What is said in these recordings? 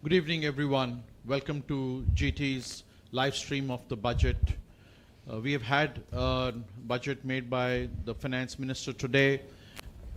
Good evening, everyone. Welcome to GT's live stream of the budget. We have had a budget made by the finance minister today.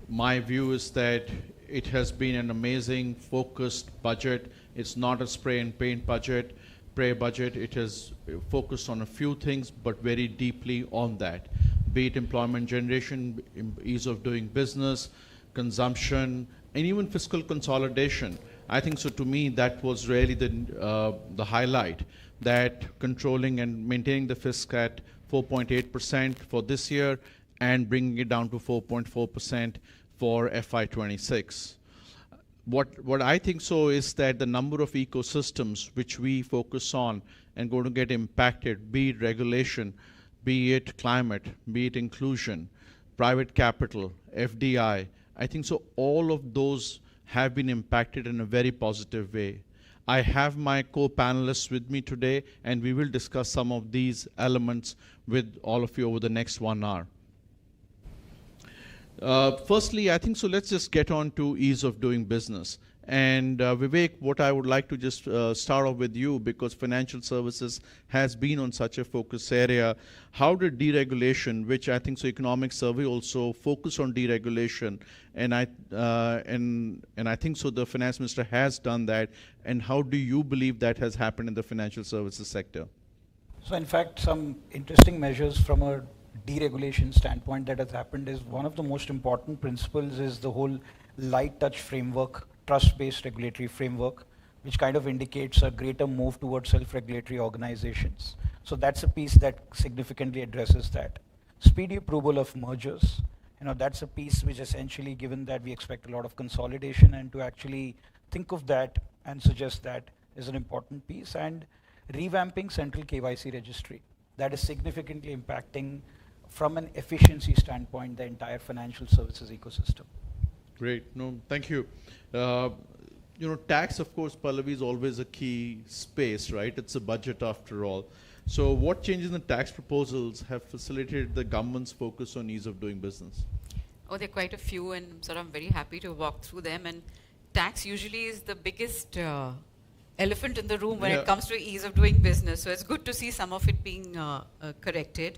My view is that it has been an amazing, focused budget. It's not a spray and paint budget. It has focused on a few things, but very deeply on that. Be it employment generation, ease of doing business, consumption, and even fiscal consolidation. I think so. To me, that was really the highlight, that controlling and maintaining the fisc at 4.8% for this year and bringing it down to 4.4% for FY26. What I think so is that the number of ecosystems which we focus on and going to get impacted, be it regulation, be it climate, be it inclusion, private capital, FDI, I think so all of those have been impacted in a very positive way. I have my co-panelists with me today, and we will discuss some of these elements with all of you over the next 1 hour. Firstly, I think so let's just get on to ease of doing business. And Vivek, what I would like to just start off with you, because financial services has been on such a focus area. How did deregulation, which I think so economic survey also focus on deregulation, and I think so the finance minister has done that, and how do you believe that has happened in the financial services sector? So in fact, some interesting measures from a deregulation standpoint that has happened is one of the most important principles is the whole light touch framework, trust-based regulatory framework, which kind of indicates a greater move towards self-regulatory organizations. So that's a piece that significantly addresses that. Speedy approval of mergers, that's a piece which essentially, given that we expect a lot of consolidation, and to actually think of that and suggest that is an important piece. And revamping central KYC registry, that is significantly impacting from an efficiency standpoint the entire financial services ecosystem. Great. No, thank you. Tax, of course, Pallavi, is always a key space, right? It's a budget after all. So what changes in the tax proposals have facilitated the government's focus on ease of doing business? Oh, there are quite a few, and I'm very happy to walk through them. And tax usually is the biggest elephant in the room when it comes to ease of doing business. So it's good to see some of it being corrected.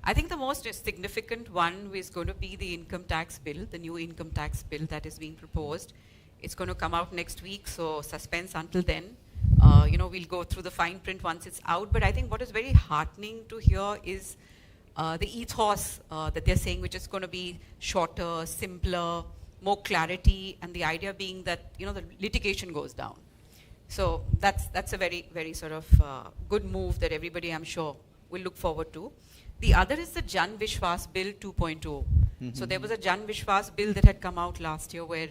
I think the most significant one is going to be the income tax bill, the new income tax bill that is being proposed. It's going to come out next week, so suspense until then. We'll go through the fine print once it's out. But I think what is very heartening to hear is the ethos that they're saying, which is going to be shorter, simpler, more clarity, and the idea being that the litigation goes down. So that's a very, very sort of good move that everybody, I'm sure, will look forward to. The other is the Jan Vishwas Bill 2.0. Mm-hmm. So there was a Jan Vishwas bill that had come out last year where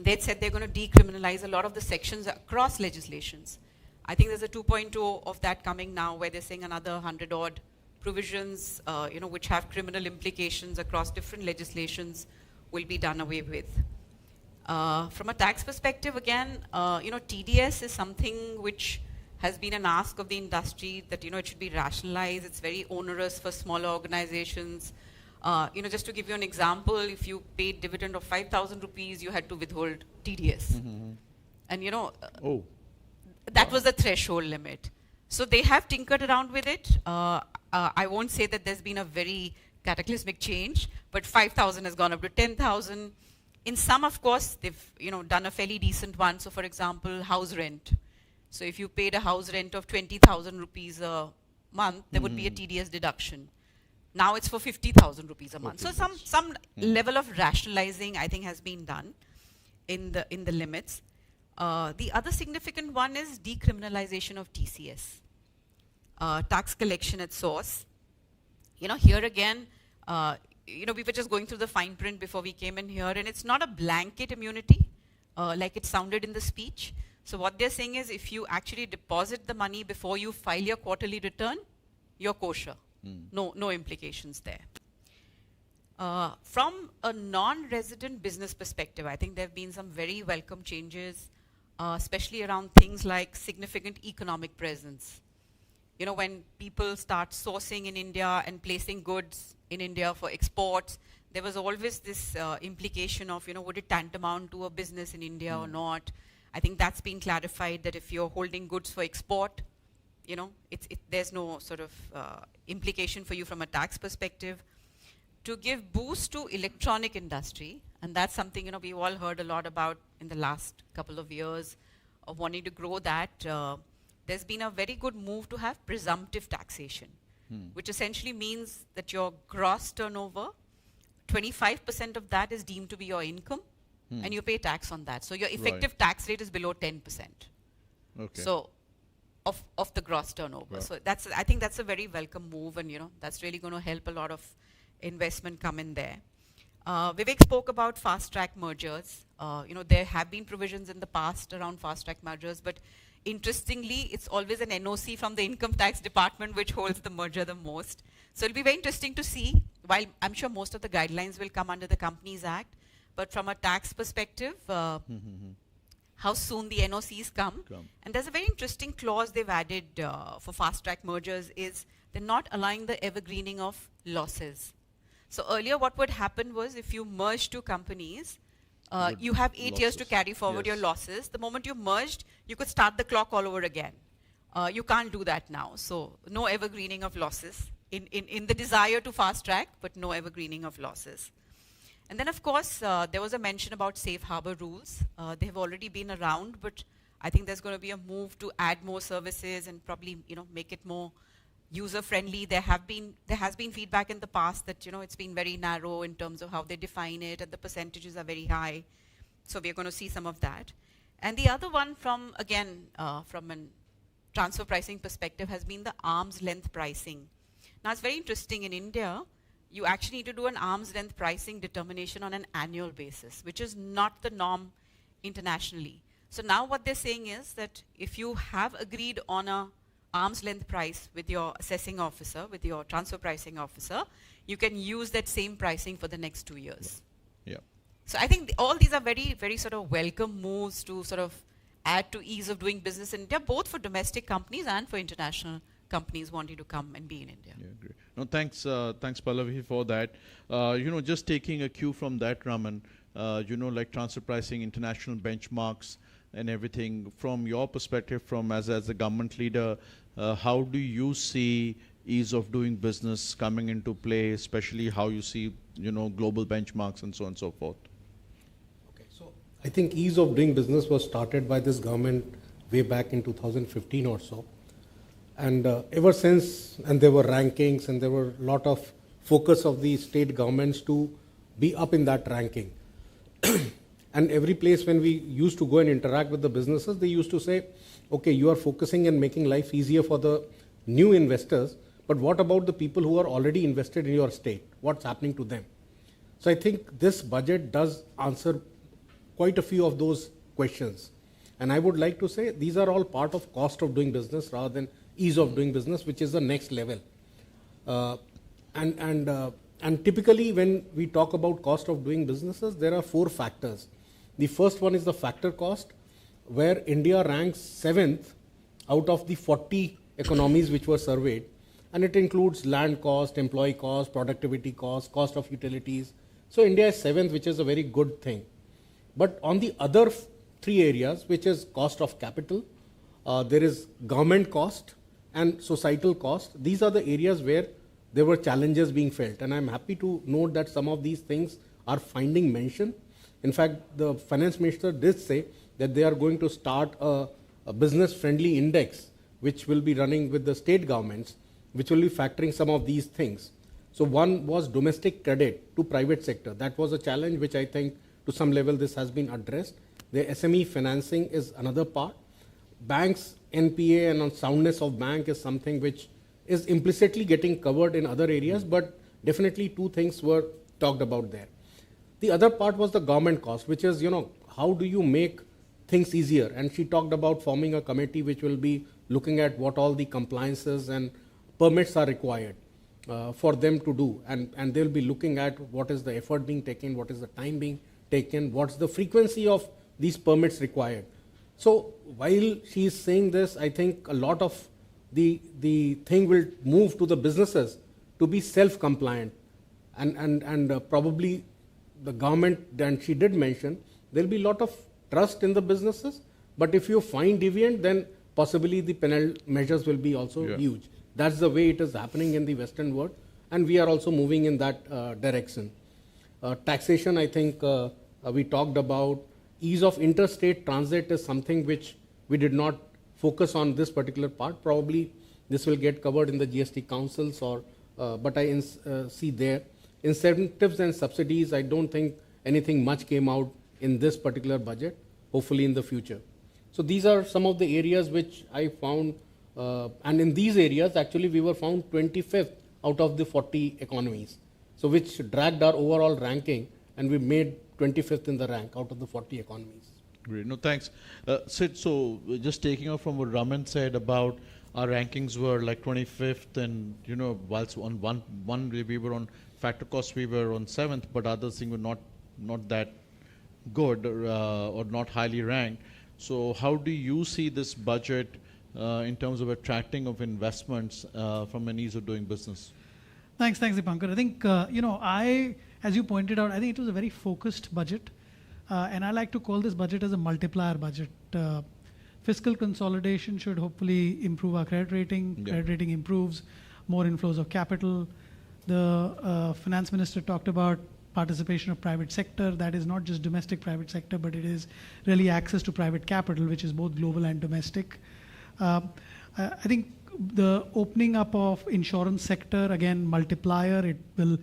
they'd said they're going to decriminalize a lot of the sections across legislations. I think there's a 2.0 of that coming now where they're saying another 100 odd provisions, which have criminal implications across different legislations will be done away with. From a tax perspective, again, TDS is something which has been an ask of the industry that, it should be rationalized. It's very onerous for smaller organizations. Just to give you an example, if you paid dividend of 5,000 rupees, you had to withhold TDS. Mm-hmm. And, that was the threshold limit. So they have tinkered around with it. I won't say that there's been a very cataclysmic change, but 5,000 has gone up to 10,000. In some, of course, they've, done a fairly decent one. So, for example, house rent. So if you paid a house rent of 20,000 rupees a month, there would be a TDS deduction. Now it's for 50,000 rupees a month. So some level of rationalizing, I think, has been done in the limits. The other significant one is decriminalization of TCS, tax collection at source. Here again, we were just going through the fine print before we came in here, and it's not a blanket immunity like it sounded in the speech. So what they're saying is if you actually deposit the money before you file your quarterly return, you're kosher. No implications there. From a non-resident business perspective, I think there have been some very welcome changes, especially around things like significant economic presence. When people start sourcing in India and placing goods in India for exports, there was always this implication of, would it tantamount to a business in India or not? I think that's been clarified that if you're holding goods for export, you know, there's no sort of implication for you from a tax perspective. To give boost to electronic industry, and that's something, you know, we've all heard a lot about in the last couple of years of wanting to grow that. There's been a very good move to have presumptive taxation, which essentially means that your gross turnover, 25% of that is deemed to be your income, and you pay tax on that. So your effective tax rate is below 10%. Okay. So of the gross turnover. Wow. So I think that's a very welcome move, and you know, that's really going to help a lot of investment come in there. Vivek spoke about fast track mergers. You know, there have been provisions in the past around fast track mergers, but interestingly, it's always an NOC from the income tax department which holds the merger the most. So it'll be very interesting to see, while I'm sure most of the guidelines will come under the Companies Act, but from a tax perspective, how soon the NOCs come. And there's a very interesting clause they've added for fast track mergers is they're not allowing the evergreening of losses. So earlier what would happen was if you merge two companies, you have 8 years to carry forward your losses. The moment you merged, you could start the clock all over again. You can't do that now. So no evergreening of losses in the desire to fast track, but no evergreening of losses. And then, of course, there was a mention about safe harbor rules. They have already been around, but I think there's going to be a move to add more services and probably, you know, make it more user-friendly. There has been feedback in the past that, you know, it's been very narrow in terms of how they define it, and the percentages are very high. So we're going to see some of that. And the other one from, again, from a transfer pricing perspective has been the arm's length pricing. Now, it's very interesting. In India, you actually need to do an arm's length pricing determination on an annual basis, which is not the norm internationally. So now what they're saying is that if you have agreed on a arm's length price with your assessing officer, with your transfer pricing officer, you can use that same pricing for the next 2 years. Yeah. So I think all these are very, very sort of welcome moves to sort of add to ease of doing business in India, both for domestic companies and for international companies wanting to come and be in India. Yeah, great. No, thanks Pallavi for that. You know, just taking a cue from that, Raman, you know, like transfer pricing, international benchmarks and everything, from your perspective, from as a government leader, how do you see ease of doing business coming into play, especially how you see, you know, global benchmarks and so on and so forth? Okay, so I think ease of doing business was started by this government way back in 2015 or so. And ever since, and there were rankings and there were a lot of focus of the state governments to be up in that ranking. And every place when we used to go and interact with the businesses, they used to say, okay, you are focusing and making life easier for the new investors, but what about the people who are already invested in your state? What's happening to them? So I think this budget does answer quite a few of those questions. And I would like to say these are all part of cost of doing business rather than ease of doing business, which is the next level. And typically when we talk about cost of doing businesses, there are 4 factors. The first one is the factor cost, where India ranks 7th out of the 40 economies which were surveyed. And it includes land cost, employee cost, productivity cost, cost of utilities. So India is 7th, which is a very good thing. But on the other 3 areas, which is cost of capital, there is government cost and societal cost. These are the areas where there were challenges being felt. And I'm happy to note that some of these things are finding mention. In fact, the finance minister did say that they are going to start a business-friendly index, which will be running with the state governments, which will be factoring some of these things. So one was domestic credit to private sector. That was a challenge which I think to some level this has been addressed. The SME financing is another part. Banks, NPA and on soundness of bank is something which is implicitly getting covered in other areas, but definitely 2 things were talked about there. The other part was the government cost, which is, you know, how do you make things easier? And she talked about forming a committee which will be looking at what all the compliances and permits are required for them to do. And they'll be looking at what is the effort being taken, what is the time being taken, what's the frequency of these permits required. So while she is saying this, I think a lot of the thing will move to the businesses to be self-compliant. And probably the government, and she did mention, there will be a lot of trust in the businesses, But if you find deviant, then possibly the penal measures will be also huge. That's the way it is happening in the Western world, and we are also moving in that direction. Taxation, I think we talked about. Ease of interstate transit is something which we did not focus on this particular part. Probably this will get covered in the GST councils, but I see there. Incentives and subsidies, I don't think anything much came out in this particular budget, hopefully in the future. So these are some of the areas which I found, and in these areas actually we were found 25th out of the 40 economies. So which dragged our overall ranking, and we made 25th in the rank out of the 40 economies. Great. No, thanks. Sid, so just taking off from what Raman said about our rankings were like 25th, and whilst on one we were on factor cost, we were on 7th, but other things were not that good or not highly ranked. So how do you see this budget in terms of attracting of investments from an ease of doing business? Thanks, Dipankar. I think, as you pointed out, I think it was a very focused budget. And I like to call this budget as a multiplier budget. Fiscal consolidation should hopefully improve our credit rating. Yeah. Credit rating improves, more inflows of capital. The finance minister talked about participation of private sector. That is not just domestic private sector, but it is really access to private capital, which is both global and domestic. I think the opening up of insurance sector, again, multiplier, it will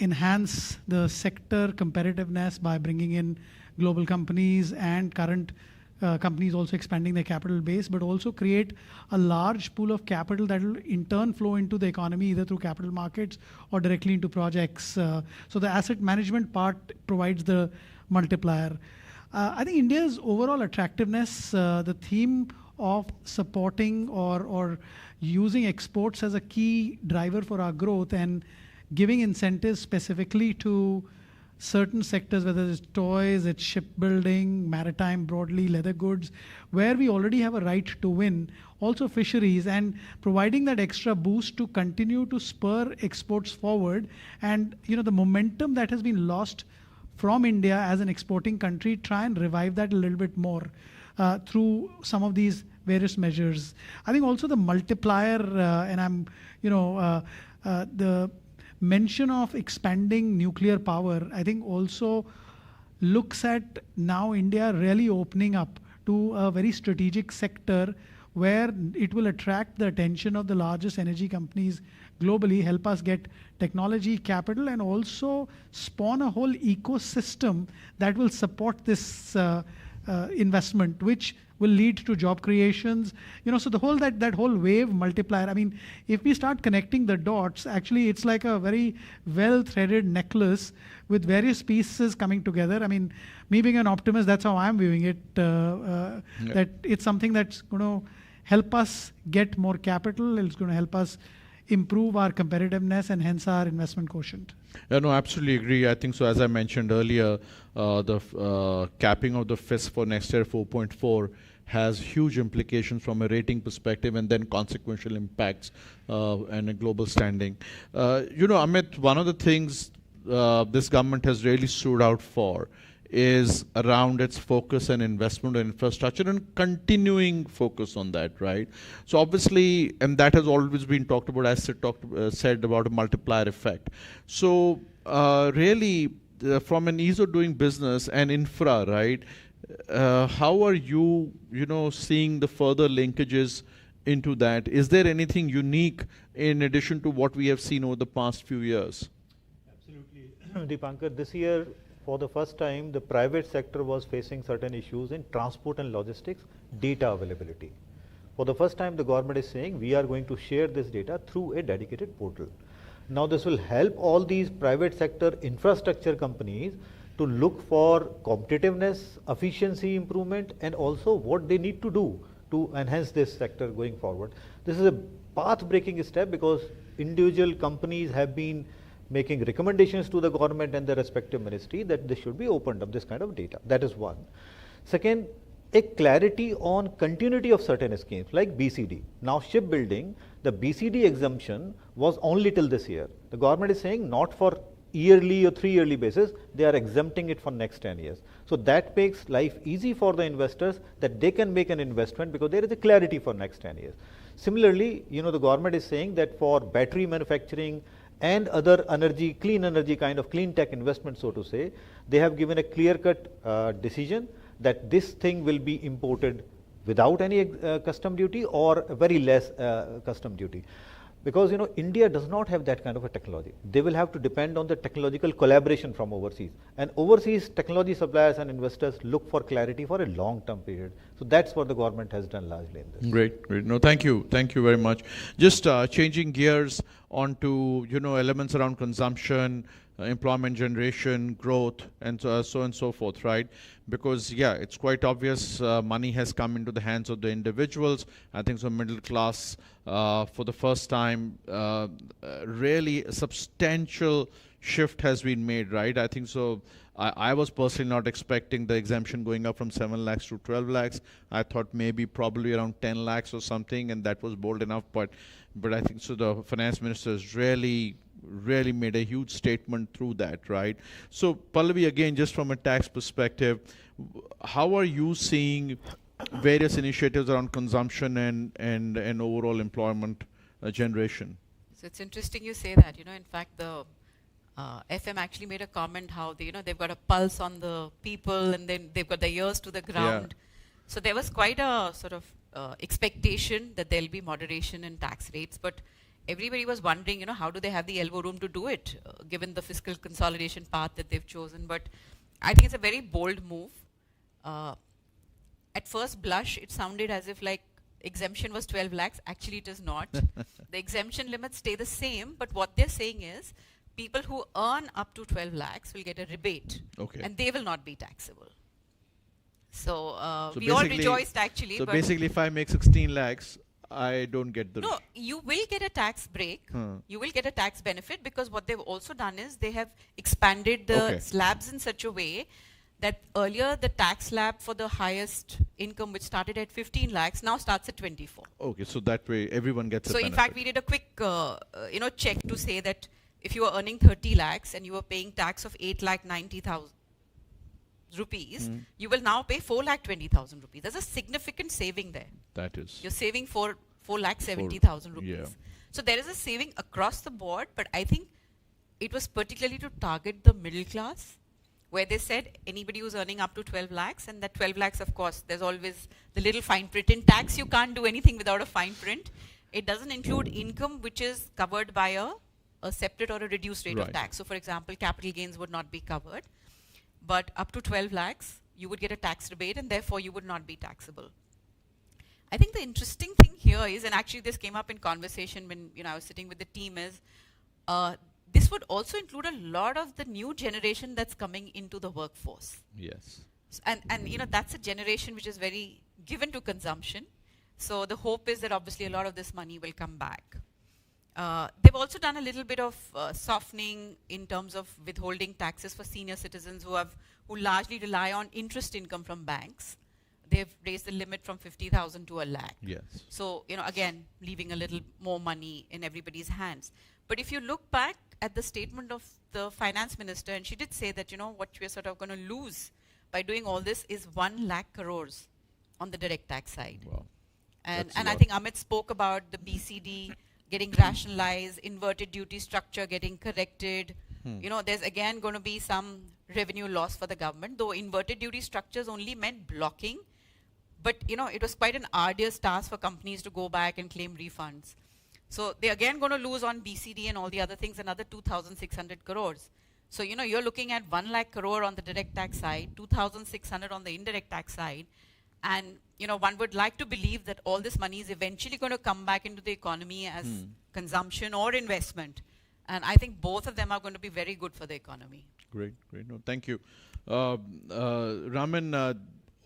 enhance the sector competitiveness by bringing in global companies and current companies also expanding their capital base, but also create a large pool of capital that will in turn flow into the economy either through capital markets or directly into projects. So the asset management part provides the multiplier. I think India's overall attractiveness, the theme of supporting or using exports as a key driver for our growth and giving incentives specifically to certain sectors, whether it's toys, it's shipbuilding, maritime broadly, leather goods, where we already have a right to win, also fisheries, and providing that extra boost to continue to spur exports forward. And the momentum that has been lost from India as an exporting country, try and revive that a little bit more through some of these various measures. I think also the multiplier, the mention of expanding nuclear power, I think also looks at now India really opening up to a very strategic sector where it will attract the attention of the largest energy companies globally, help us get technology, capital, and also spawn a whole ecosystem that will support this investment, which will lead to job creations. So the whole that whole wave multiplier. I mean, if we start connecting the dots, actually it's like a very well-threaded necklace with various pieces coming together. I mean, me being an optimist, that's how I'm viewing it. That it's something that's going to help us get more capital. It's going to help us improve our competitiveness and hence our investment quotient. Yeah, no, absolutely agree. I think so. As I mentioned earlier, the capping of the FIS for next year 4.4 has huge implications from a rating perspective and then consequential impacts and a global standing. Amit, one of the things this government has really stood out for is around its focus and investment in infrastructure and continuing focus on that, right? So obviously, and that has always been talked about, as said about a multiplier effect. So really, from an ease of doing business and infra, right? How are you, seeing the further linkages into that? Is there anything unique in addition to what we have seen over the past few years? Absolutely, Dipankar. This year, for the first time, the private sector was facing certain issues in transport and logistics, data availability. For the first time, the government is saying we are going to share this data through a dedicated portal. Now, this will help all these private sector infrastructure companies to look for competitiveness, efficiency improvement, and also what they need to do to enhance this sector going forward. This is a path-breaking step because individual companies have been making recommendations to the government and the respective ministry that this should be opened up, this kind of data. That is one. Second, a clarity on continuity of certain schemes like BCD. Now shipbuilding, the BCD exemption was only till this year. The government is saying not for yearly or 3-yearly basis, they are exempting it for next 10 years. So that makes life easy for the investors, that they can make an investment because there is a clarity for next 10 years. Similarly, the government is saying that for battery manufacturing and other energy, clean energy kind of clean tech investment, so to say, they have given a clear-cut decision that this thing will be imported without any custom duty or very less custom duty. Because India does not have that kind of a technology. They will have to depend on the technological collaboration from overseas. And overseas technology suppliers and investors look for clarity for a long-term period. So that's what the government has done largely in this. Great, great. No, thank you very much. Just changing gears onto elements around consumption, employment generation, growth, and so on and so forth, right? Because it's quite obvious money has come into the hands of the individuals. I think so middle class for the first time, really a substantial shift has been made, right? I think so. I was personally not expecting the exemption going up from 7 lakhs to 12 lakhs. I thought maybe probably around 10 lakhs or something, and that was bold enough. But I think so the finance minister has really made a huge statement through that, right? So Pallavi, again, just from a tax perspective, how are you seeing various initiatives around consumption and overall employment generation? So it's interesting you say that. In fact, the FM actually made a comment how they've got a pulse on the people, and then they've got the ears to the ground. So there was quite a sort of expectation that there'll be moderation in tax rates, but everybody was wondering, how do they have the elbow room to do it, given the fiscal consolidation path that they've chosen. But I think it's a very bold move. At first blush, it sounded as if like exemption was 12 lakhs. Actually, it is not. The exemption limits stay the same, but what they're saying is people who earn up to 12 lakhs will get a rebate, and they will not be taxable. So we all rejoiced actually. So basically, if I make 16 lakhs, I don't get the... No, you will get a tax break. You will get a tax benefit, because what they've also done is they have expanded the slabs in such a way that earlier the tax slab for the highest income, which started at 15 lakhs, now starts at 24. Okay, so that way everyone gets a benefit. So in fact, we did a quick check to say that if you were earning 30 lakhs and you were paying tax of 8,90,000 rupees, you will now pay 4,20,000 rupees. There's a significant saving there. That is. You're saving 4,70,000 rupees. Yeah. So there is a saving across the board, but I think it was particularly to target the middle class, where they said anybody who's earning up to 12 lakhs, and that 12 lakhs, of course, there's always the little fine print. In tax, you can't do anything without a fine print. It doesn't include income which is covered by a separate or a reduced rate of tax. So for example, capital gains would not be covered. But up to 12 lakhs, you would get a tax rebate, and therefore you would not be taxable. I think the interesting thing here is, and actually this came up in conversation when I was sitting with the team, is this would also include a lot of the new generation that's coming into the workforce. Yes. And that's a generation which is very given to consumption. So the hope is that obviously a lot of this money will come back. They've also done a little bit of softening in terms of withholding taxes for senior citizens who largely rely on interest income from banks. They've raised the limit from 50,000 to 1 lakh. Yes. So, again, leaving a little more money in everybody's hands. But if you look back at the statement of the finance minister, and she did say that, what we're sort of going to lose by doing all this is 1 lakh crores on the direct tax side. Wow. And I think Amit spoke about the BCD getting rationalized, inverted duty structure getting corrected. There's again going to be some revenue loss for the government, though inverted duty structures only meant blocking. But, it was quite an arduous task for companies to go back and claim refunds. So they're again going to lose on BCD and all the other things, another 2,600 crores. So, you're looking at 1 lakh crore on the direct tax side, 2,600 on the indirect tax side. And, one would like to believe that all this money is eventually going to come back into the economy as consumption or investment. And I think both of them are going to be very good for the economy. Great. No, thank you. Raman,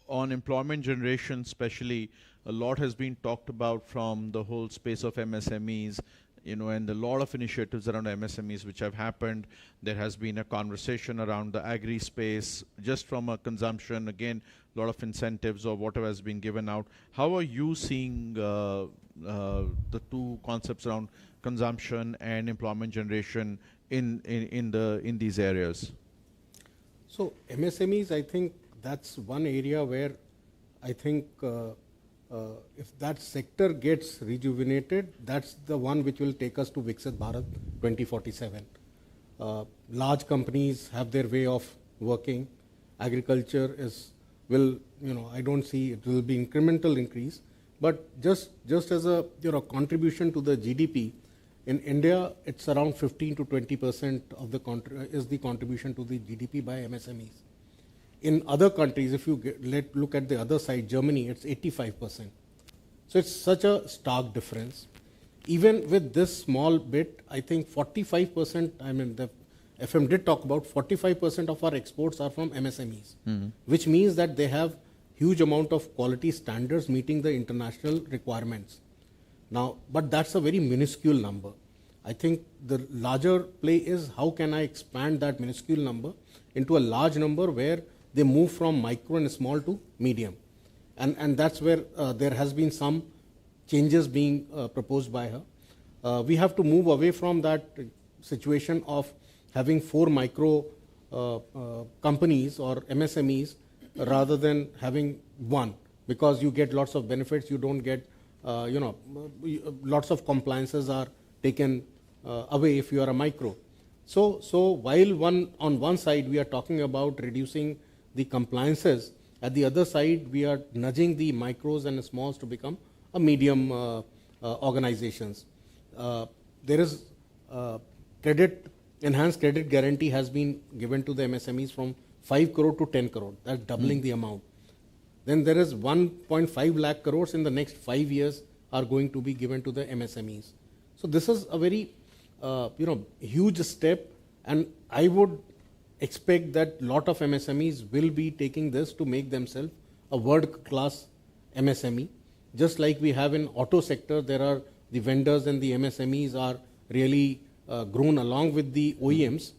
on employment generation especially, a lot has been talked about from the whole space of MSMEs, and a lot of initiatives around MSMEs which have happened. There has been a conversation around the agri space, just from a consumption, again, a lot of incentives or whatever has been given out. How are you seeing the two concepts around consumption and employment generation in these areas? So MSMEs, I think that's one area where I think if that sector gets rejuvenated, that's the one which will take us to Viksit Bharat 2047. Large companies have their way of working. Agriculture will, I don't see it will be incremental increase, but just as a contribution to the GDP, in India it's around 15 to 20% of the is the contribution to the GDP by MSMEs. In other countries, if you look at the other side, Germany, it's 85%. So it's such a stark difference. Even with this small bit, I think 45%, I mean, the FM did talk about 45% of our exports are from MSMEs, which means that they have huge amount of quality standards meeting the international requirements. Now, but that's a very minuscule number. I think the larger play is how can I expand that minuscule number into a large number where they move from micro and small to medium. And that's where there has been some changes being proposed by her. We have to move away from that situation of having 4 micro companies or MSMEs rather than having one, because you get lots of benefits, you don't get, lots of compliances are taken away if you are a micro. So while on one side we are talking about reducing the compliances, at the other side we are nudging the micros and smalls to become a medium organizations. There is enhanced credit guarantee has been given to the MSMEs from 5 crore to 10 crore, that's doubling the amount. Then there is 1.5 lakh crores in the next 5 years are going to be given to the MSMEs. So this is a very huge step, and I would expect that lot of MSMEs will be taking this to make themselves a world-class MSME. Just like we have in auto sector, there are the vendors and the MSMEs are really grown along with the OEMs.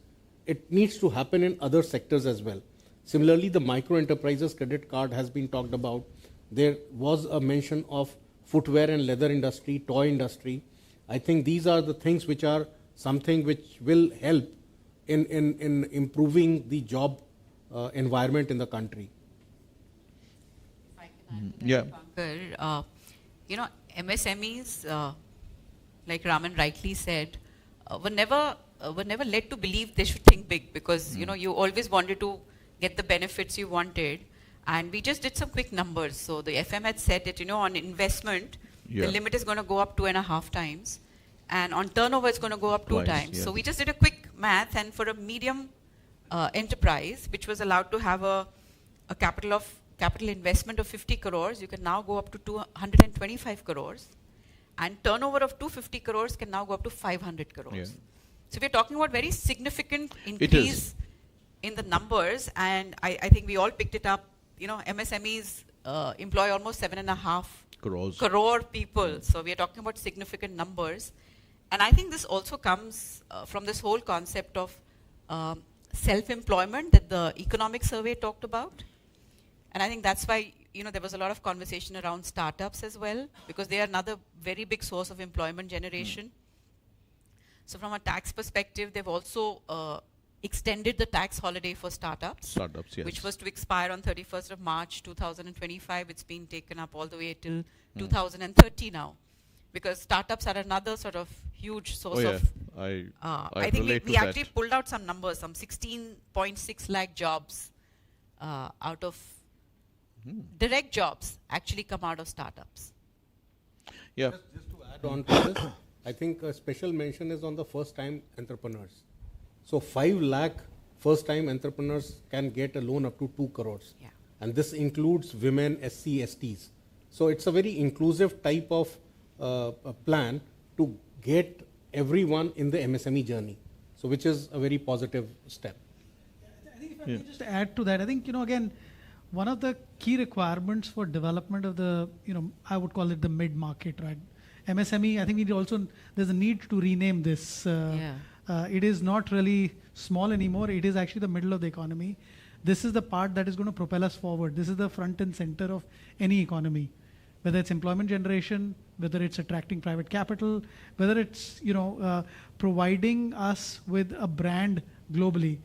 It needs to happen in other sectors as well. Similarly, the micro enterprises credit card has been talked about. There was a mention of footwear and leather industry, toy industry. I think these are the things which are something which will help in improving the job environment in the country. If I can add to that, Pankaj, MSMEs, like Raman rightly said, were never led to believe they should think big, because you always wanted to get the benefits you wanted, and we just did some quick numbers. So the FM had said that on investment, the limit is going to go up 2.5 times, and on turnover it's going to go up 2 times. Yeah. So we just did a quick math, and for a medium enterprise which was allowed to have a capital investment of 50 crores, you can now go up to 225 crores, and turnover of 250 crores can now go up to 500 crores. Yeah. So we're talking about very significant increase in the numbers, and I think we all picked it up. MSMEs employ almost 7.5 crore people. So we are talking about significant numbers. And I think this also comes from this whole concept of self-employment that the economic survey talked about. And I think that's why there was a lot of conversation around startups as well, because they are another very big source of employment generation. So from a tax perspective, they've also extended the tax holiday for startups, Yes. which was to expire on 31st of March 2025. It's been taken up all the way till 2030 now, because startups are another sort of huge source of. I think relate we to actually that. pulled out some numbers, some 16.6 lakh jobs out of direct jobs actually come out of startups. Yeah. Just to add on to this, I think a special mention is on the first-time entrepreneurs. So 5 lakh first-time entrepreneurs can get a loan up to 2 crores. Yeah. And this includes women, SC, STs. So it's a very inclusive type of a plan to get everyone in the MSME journey. So which is a very positive step. I think if I may just add to that, I think, again, one of the key requirements for development of the, I would call it the mid-market, right? MSME, I think there's a need to rename this. It is not really small anymore. It is actually the middle of the economy. This is the part that is going to propel us forward. This is the front and center of any economy. whether it's employment generation, whether it's attracting private capital, whether it's providing us with a brand globally.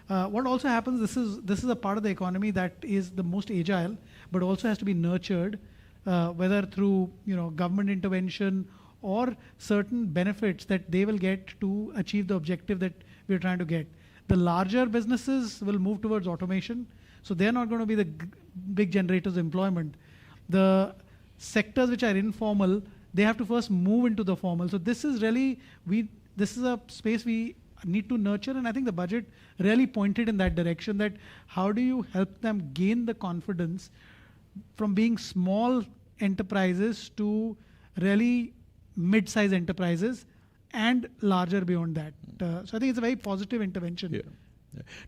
What also happens, this is a part of the economy that is the most agile, but also has to be nurtured, whether through government intervention or certain benefits that they will get to achieve the objective that we're trying to get. The larger businesses will move towards automation, so they're not going to be the big generators of employment. The sectors which are informal, they have to first move into the formal. So this is really, this is a space we need to nurture, and I think the budget really pointed in that direction, that how do you help them gain the confidence from being small enterprises to really mid-size enterprises and larger beyond that. So I think it's a very positive intervention. Yeah.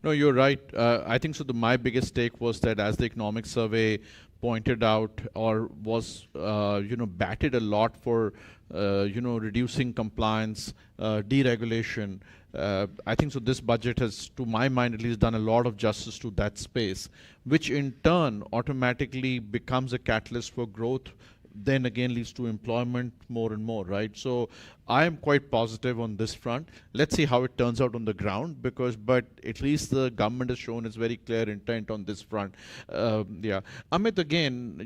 No, you're right. I think so. My biggest take was that, as the economic survey pointed out, or was batted a lot for reducing compliance, deregulation. I think so. This budget has, to my mind at least, done a lot of justice to that space, which in turn automatically becomes a catalyst for growth. Then again leads to employment more and more, right? So I am quite positive on this front. Let's see how it turns out on the ground, but at least the government has shown its very clear intent on this front. Yeah, Amit, again,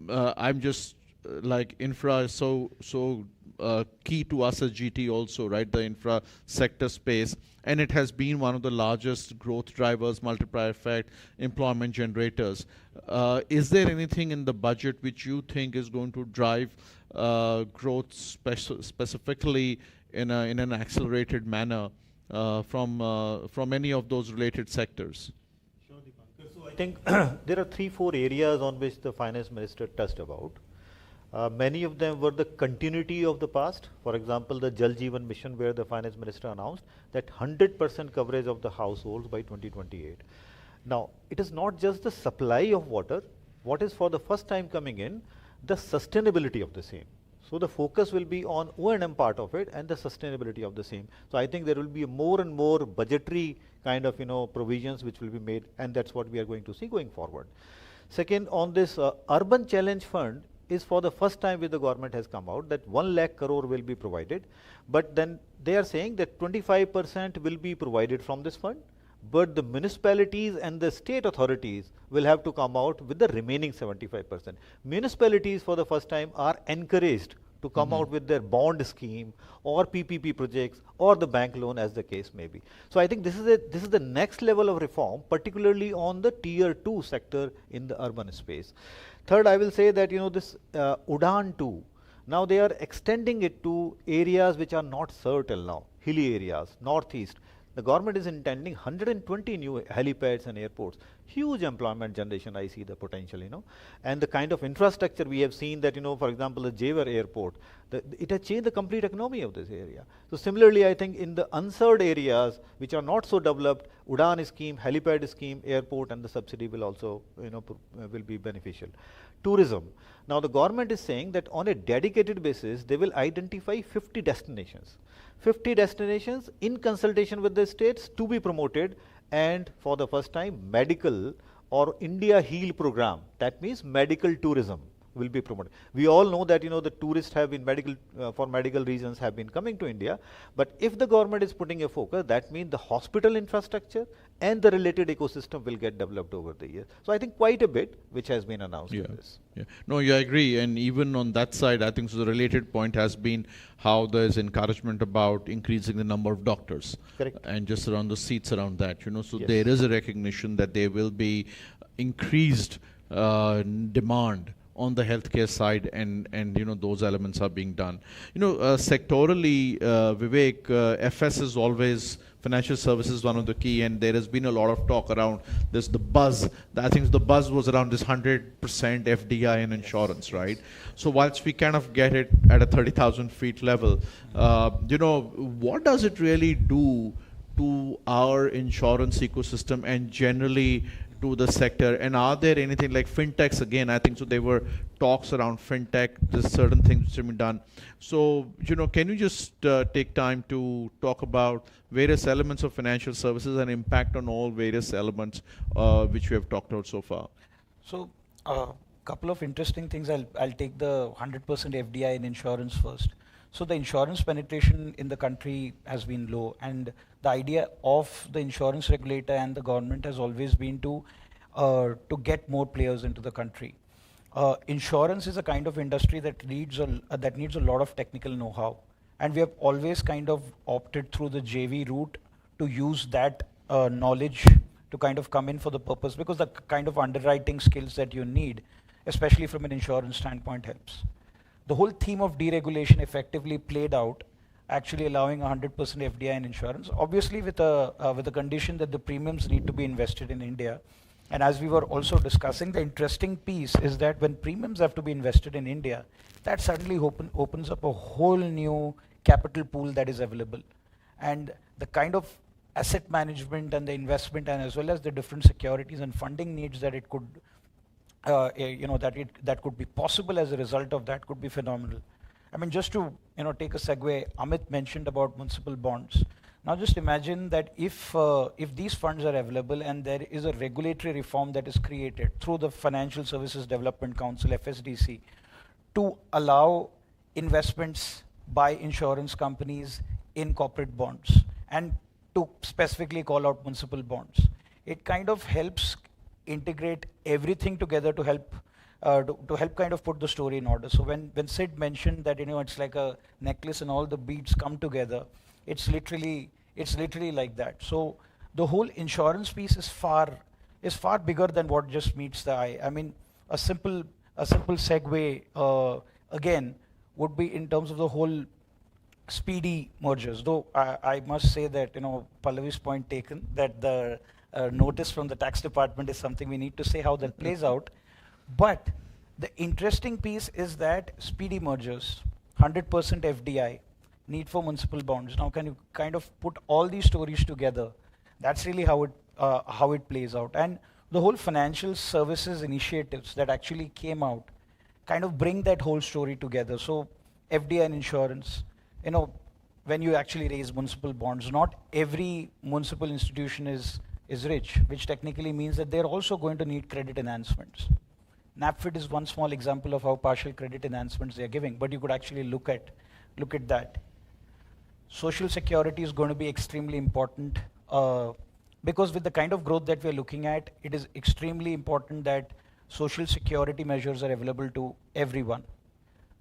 I'm just like infra is so key to us as GT also, right? The infra sector space, and it has been one of the largest growth drivers, multiplier effect, employment generators. Is there anything in the budget which you think is going to drive growth specifically in an accelerated manner from any of those related sectors? Sure, Deepankar. So I think there are 3-4 areas on which the finance minister touched about. Many of them were the continuity of the past. For example, the Jal Jeevan mission, where the finance minister announced that 100% coverage of the households by 2028. Now, it is not just the supply of water. What is for the first time coming in, the sustainability of the same. So the focus will be on O&M part of it and the sustainability of the same. So I think there will be more and more budgetary kind of provisions which will be made, and that's what we are going to see going forward. Second, on this urban challenge fund, is for the first time with the government has come out that 1 lakh crore will be provided, but then they are saying that 25% will be provided from this fund, but the municipalities and the state authorities will have to come out with the remaining 75%. Municipalities for the first time are encouraged to come out with their bond scheme or PPP projects or the bank loan, as the case may be. So I think this is the next level of reform, particularly on the tier 2 sector in the urban space. Third, I will say that this Udan 2, now they are extending it to areas which are not served till now, hilly areas, northeast. The government is intending 120 new helipads and airports. Huge employment generation, I see the potential, And the kind of infrastructure we have seen that, for example, the Jewar airport, it has changed the complete economy of this area. So similarly, I think in the unserved areas which are not so developed, Udan scheme, helipad scheme, airport, and the subsidy will also, will be beneficial. Tourism. Now the government is saying that on a dedicated basis, they will identify 50 destinations. 50 destinations in consultation with the states to be promoted, and for the first time medical or India Heal program, that means medical tourism will be promoted. We all know that the tourists have been for medical reasons have been coming to India, but if the government is putting a focus, that means the hospital infrastructure and the related ecosystem will get developed over the years. So I think quite a bit which has been announced in this. Yeah. No, I agree, and even on that side, I think so the related point has been how there is encouragement about increasing the number of doctors. Correct. And just around the seats around that, so there is a recognition that there will be increased demand on the healthcare side, and those elements are being done. Sectorally, Vivek, FS is always financial services one of the key, and there has been a lot of talk around this. The buzz, I think the buzz was around this 100% FDI in insurance, right? So whilst we kind of get it at a 30,000 feet level, what does it really do to our insurance ecosystem and generally to the sector? And are there anything like fintechs? Again, I think so there were talks around fintech, there's certain things which have been done. So, can you just take time to talk about various elements of financial services and impact on all various elements which we have talked about so far? So, couple of interesting things. I'll take the 100% FDI in insurance first. So the insurance penetration in the country has been low, and the idea of the insurance regulator and the government has always been to get more players into the country. Insurance is a kind of industry that needs a lot of technical know-how, and we have always kind of opted through the JV route to use that knowledge to kind of come in for the purpose, because the kind of underwriting skills that you need, especially from an insurance standpoint, helps. The whole theme of deregulation effectively played out, actually allowing 100% FDI in insurance, obviously with a condition that the premiums need to be invested in India. And as we were also discussing, the interesting piece is that when premiums have to be invested in India, that suddenly opens up a whole new capital pool that is available. And the kind of asset management and the investment, and as well as the different securities and funding needs that it could, that could be possible as a result of that could be phenomenal. I mean, just to take a segue, Amit mentioned about municipal bonds. Now just imagine that if these funds are available and there is a regulatory reform that is created through the Financial Services Development Council, FSDC, to allow investments by insurance companies in corporate bonds, and to specifically call out municipal bonds. It kind of helps integrate everything together to help kind of put the story in order. So when Sid mentioned that it's like a necklace and all the beads come together, it's literally like that. So the whole insurance piece is far bigger than what just meets the eye. I mean, a simple segue again would be in terms of the whole speedy mergers. Though I must say that Pallavi's point taken, that the notice from the tax department is something we need to say how that plays out. But the interesting piece is that speedy mergers, 100% FDI, need for municipal bonds. Now, can you kind of put all these stories together? That's really how it plays out. And the whole financial services initiatives that actually came out kind of bring that whole story together. So FDI and insurance, when you actually raise municipal bonds, not every municipal institution is rich, which technically means that they're also going to need credit enhancements. NAPFID is one small example of how partial credit enhancements they are giving, but you could actually look at that. Social security is going to be extremely important because with the kind of growth that we're looking at, it is extremely important that social security measures are available to everyone,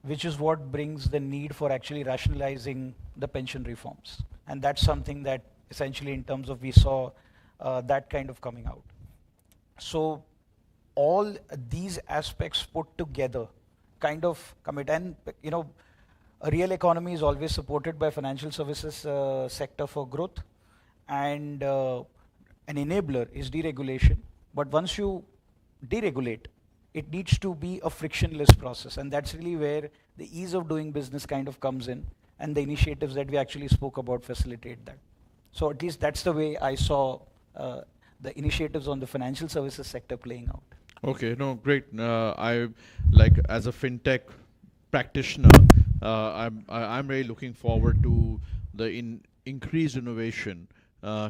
which is what brings the need for actually rationalizing the pension reforms. And that's something that essentially in terms of we saw that kind of coming out. So all these aspects put together kind of commit, and a real economy is always supported by financial services sector for growth, and an enabler is deregulation. But once you deregulate, it needs to be a frictionless process, and that's really where the ease of doing business kind of comes in, and the initiatives that we actually spoke about facilitate that. So at least that's the way I saw the initiatives on the financial services sector playing out. Okay, no, great. I like as a fintech practitioner, I'm really looking forward to the increased innovation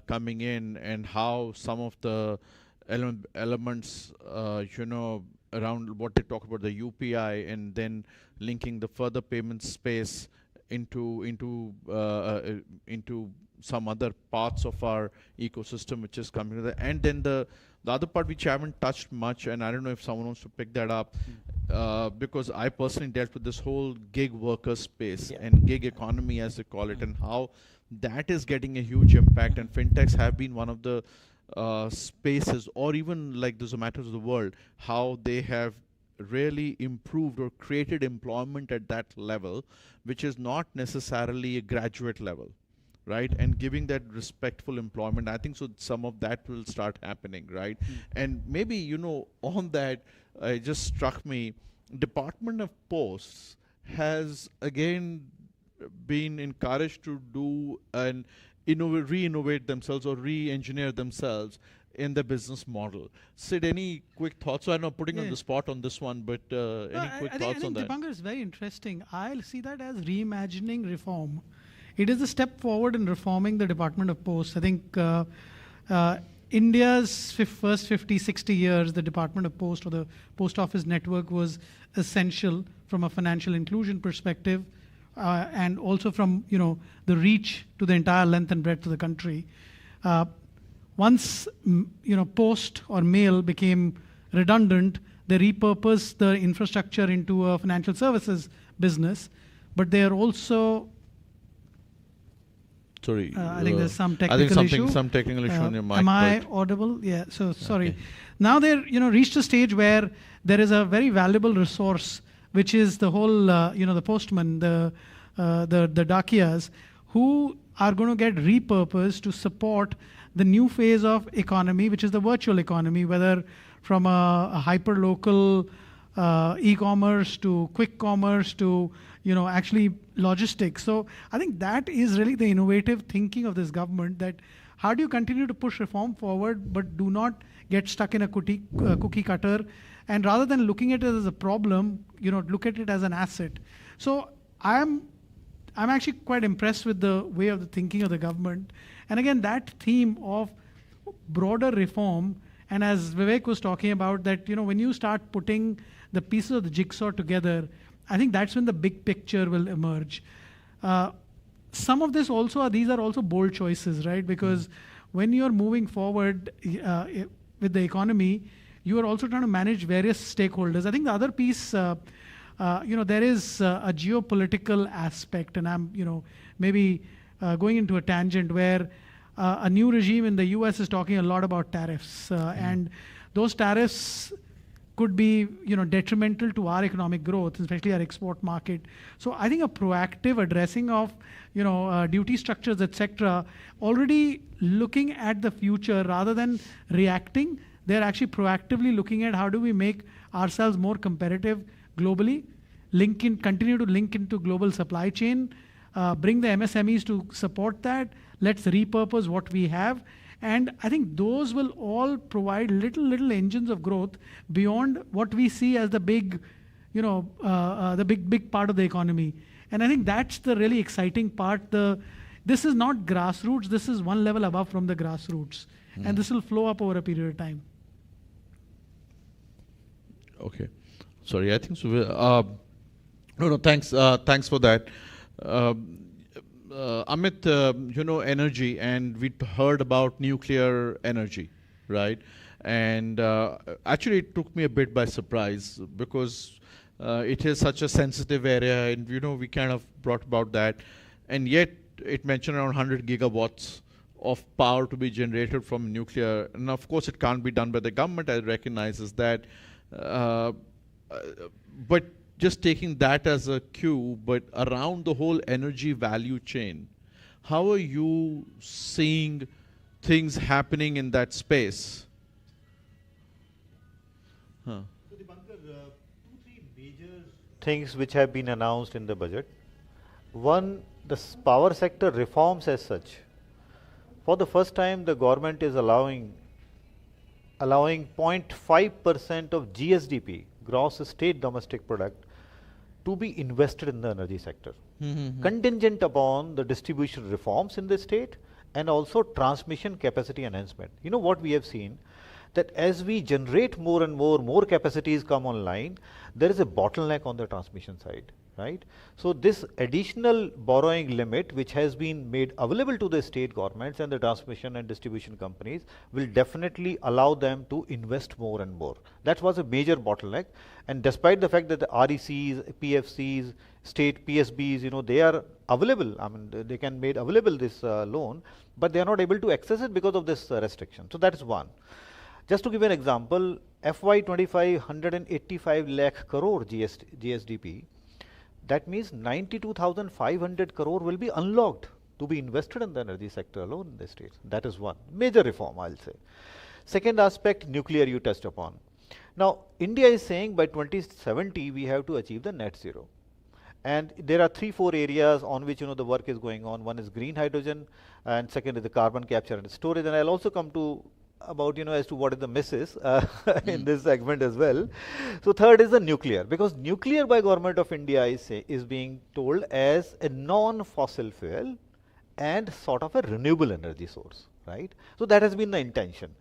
coming in, and how some of the elements, around what they talk about, the UPI, and then linking the further payment space into some other parts of our ecosystem which is coming together. And then the other part which I haven't touched much, and I don't know if someone wants to pick that up, because I personally dealt with this whole gig worker space and gig economy as they call it, and how that is getting a huge impact, and fintechs have been one of the spaces, or even like the Zomatos of the world, how they have really improved or created employment at that level, which is not necessarily a graduate level, right? And giving that respectful employment, I think so some of that will start happening, right? And maybe, on that, it just struck me, Department of Posts has again been encouraged to do and re-innovate themselves or re-engineer themselves in the business model. Sid, any quick thoughts? So I know putting on the spot on this one, but any quick thoughts on that? I think Dipankar is very interesting. I'll see that as reimagining reform. It is a step forward in reforming the Department of Posts. I think India's first 50, 60 years, the Department of Post or the Post Office network was essential from a financial inclusion perspective, and also from the reach to the entire length and breadth of the country. Once post or mail became redundant, they repurposed the infrastructure into a financial services business, but they are also Sorry. I think there's some I technical think issue. some technical issue on your mic. Am I but- audible? Yeah. So sorry. Okay. Now they're reached a stage where there is a very valuable resource, which is the whole the postman, the dakiyas, who are going to get repurposed to support the new phase of economy, which is the virtual economy, whether from a hyper local e-commerce to quick commerce to actually logistics. So I think that is really the innovative thinking of this government, that how do you continue to push reform forward but do not get stuck in a cookie cutter, and rather than looking at it as a problem, look at it as an asset. So I'm actually quite impressed with the way of the thinking of the government. And again, that theme of broader reform, and as Vivek was talking about, that when you start putting the pieces of the jigsaw together, I think that's when the big picture will emerge. Some of this also these are also bold choices, right? Because when you're moving forward with the economy, you are also trying to manage various stakeholders. I think the other piece, there is a geopolitical aspect, and I'm maybe going into a tangent where a new regime in the US is talking a lot about tariffs, and those tariffs could be detrimental to our economic growth, especially our export market. So I think a proactive addressing of duty structures, etc., already looking at the future rather than reacting, they're actually proactively looking at how do we make ourselves more competitive globally, continue to link into global supply chain, bring the MSMEs to support that. Let's repurpose what we have. And I think those will all provide little engines of growth beyond what we see as the big, the big part of the economy. And I think that's the really exciting part. This is not grassroots. This is one level above from the grassroots, and this will flow up over a period of time. Okay. Sorry, I think so. No, thanks. Thanks for that. Amit, energy, and we heard about nuclear energy, right? And actually, it took me a bit by surprise because it is such a sensitive area, and we kind of brought about that, and yet it mentioned around 100 gigawatts of power to be generated from nuclear. And of course, it can't be done by the government. I recognize that, but just taking that as a cue, but around the whole energy value chain, how are you seeing things happening in that space? So Dipankar, 2-3 major things which have been announced in the budget. One, the power sector reforms as such. For the first time, the government is allowing 0.5% of GSDP, gross state domestic product, to be invested in the energy sector, contingent upon the distribution reforms in the state and also transmission capacity enhancement. What we have seen, that as we generate more and more capacities come online, there is a bottleneck on the transmission side, right? So this additional borrowing limit, which has been made available to the state governments and the transmission and distribution companies, will definitely allow them to invest more and more. That was a major bottleneck, and despite the fact that the RECs, PFCs, state PSBs, they are available, they can make available this loan, but they are not able to access it because of this restriction. So that is one. Just to give an example, FY25 185 lakh crore GSDP, that means 92,500 crore will be unlocked to be invested in the energy sector alone in the states. That is one major reform, I'll say. Second aspect, nuclear, you touched upon. Now, India is saying by 2070 we have to achieve the net zero. And there are 3-4 areas on which the work is going on. One is green hydrogen, and second is the carbon capture and storage. And I'll also come to about as to what is the misses in this segment as well. So third is the nuclear, because nuclear by government of India is being told as a non-fossil fuel and sort of a renewable energy source, right? So that has been the intention.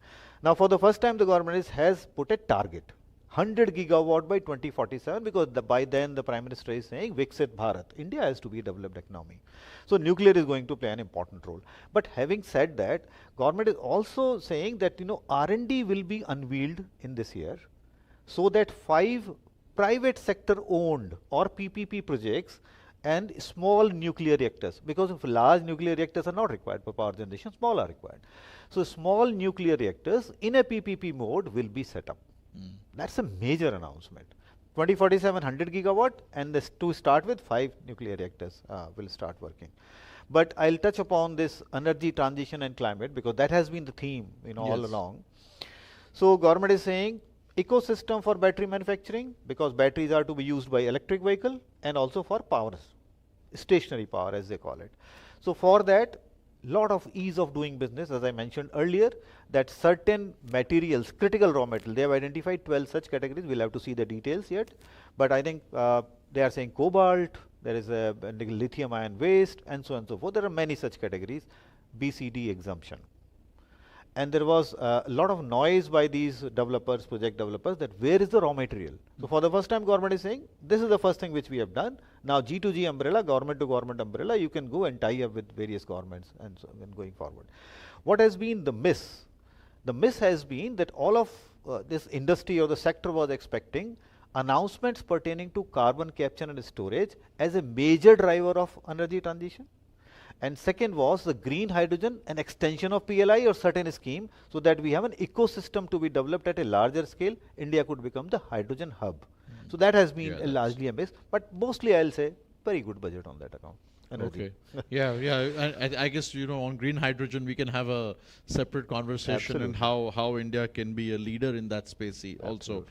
Now for the first time the government has put a target, 100 gigawatt by 2047, because by then the Prime Minister is saying Viksit Bharat, India has to be a developed economy. So nuclear is going to play an important role. But having said that, government is also saying that R&D will be unveiled in this year, so that 5 private sector owned or PPP projects and small nuclear reactors, because if large nuclear reactors are not required for power generation, small are required. So small nuclear reactors in a PPP mode will be set up. That's a major announcement. 2047 100 gigawatt, and to start with 5 nuclear reactors will start working. But I'll touch upon this energy transition and climate, because that has been the theme all along. So government is saying ecosystem for battery manufacturing, because batteries are to be used by electric vehicle and also for power, stationary power as they call it. So for that, lot of ease of doing business, as I mentioned earlier, that certain materials, critical raw material, they have identified 12 such categories. We'll have to see the details yet, but I think they are saying cobalt, there is a lithium ion waste, and so on and so forth. There are many such categories, BCD exemption. And there was a lot of noise by these developers, project developers, that where is the raw material? So for the first time government is saying, this is the first thing which we have done. Now G2G umbrella, government to government umbrella, you can go and tie up with various governments and so on going forward. What has been the miss? The miss has been that all of this industry or the sector was expecting announcements pertaining to carbon capture and storage as a major driver of energy transition. And second was the green hydrogen, an extension of PLI or certain scheme, so that we have an ecosystem to be developed at a larger scale. India could become the hydrogen hub. So that has been largely a miss, but mostly I'll say very good budget on that account. Energy. Okay. And I guess on green hydrogen we can have a separate conversation and how India can be a leader in that space also